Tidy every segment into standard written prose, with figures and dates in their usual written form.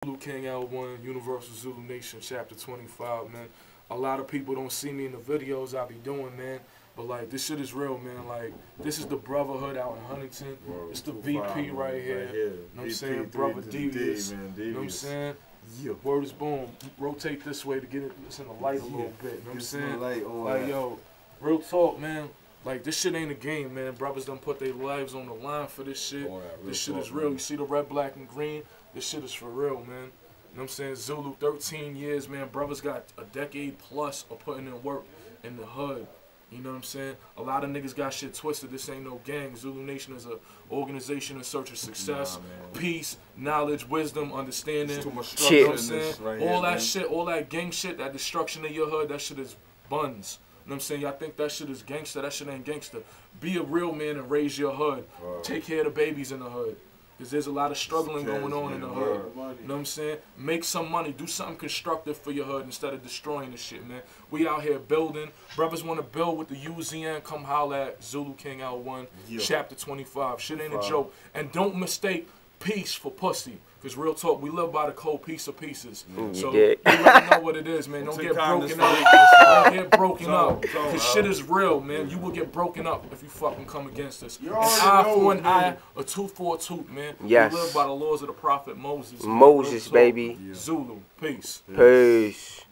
Zulu King L1, Universal Zulu Nation, Chapter 25, man. A lot of people don't see me in the videos I be doing, man. But, like, this shit is real, man. Like, this is the brotherhood out in Huntington. Whoa, it's the VP right here. You know what I'm saying? Brother Devious. You know what I'm saying? Yeah. Word is boom. Rotate this way to get it in the light a little bit. You know what I'm saying? Like, yo, real talk, man. Like, this shit ain't a game, man. Brothers done put their lives on the line for this shit. This shit is real. You see the red, black, and green? This shit is for real, man. You know what I'm saying? Zulu, 13 years, man. Brothers got a decade plus of putting in work in the hood. You know what I'm saying? A lot of niggas got shit twisted. This ain't no gang. Zulu Nation is an organization in search of success, peace, knowledge, wisdom, understanding. Too much shit. You know what I'm saying? All that shit, all that gang shit, that destruction of your hood, that shit is buns. You know what I'm saying? Y'all think that shit is gangster. That shit ain't gangster. Be a real man and raise your hood. Take care of the babies in the hood. Because there's a lot of struggling going on in the hood. You know what I'm saying? Make some money. Do something constructive for your hood instead of destroying the shit, man. We out here building. Brothers want to build with the U.Z.N. Come holla at Zulu King L1, Chapter 25. Shit ain't a joke. And don't mistake peace for pussy. Because real talk, we live by the code piece of pieces. So you already know what it is, man. Don't get broken up. Don't get broken up. Because shit is real, man. You will get broken up if you fucking come against us. An eye for an eye, a tooth for a tooth, man. Yes. We live by the laws of the prophet Moses. Moses, baby. Zulu. Peace. Peace.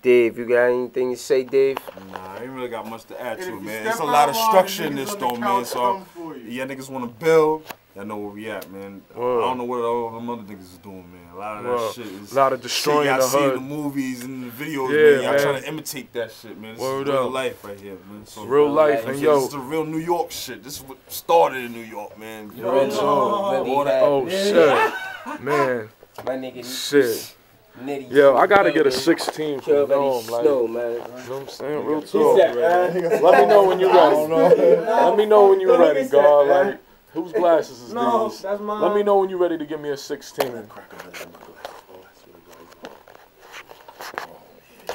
Dave, you got anything to say, Dave? Nah, I ain't really got much to add to it, man. There's a lot of structure in this, though, man. So, yeah, niggas want to build. Y'all know where we at, man. I don't know what all them other niggas is doing, man. A lot of that shit is... A lot of destroying the hood. Y'all see the movies and the videos, man. Y'all trying to imitate that shit, man. This is real life right here, man. So, real life, and yo... This is the real New York shit. This is what started in New York, man. Oh, shit. Man. My nigga... Shit. Yo, I gotta get a 16 for the dome, like, snow, man. You know what I'm saying? Real talk. Let me know when you're ready. Let me know when you're ready, God. Like, whose glasses is these? That's mine. Let me know when you're ready to give me a 16.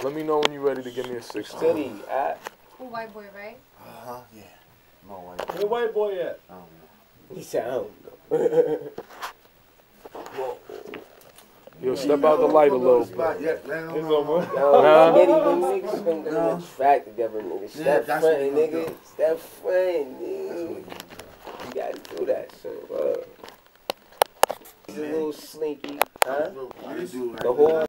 Let me know when you're ready to give me a 16. Steady, white boy, right? Yeah. No white boy. where the white boy at? I don't know. He said, I don't know. Yo, step out the light a little bit. Niggas gonna track together, nigga. Step friend, nigga. Step friend, nigga. You gotta do that shit, bro. He's a little slinky, huh? The whole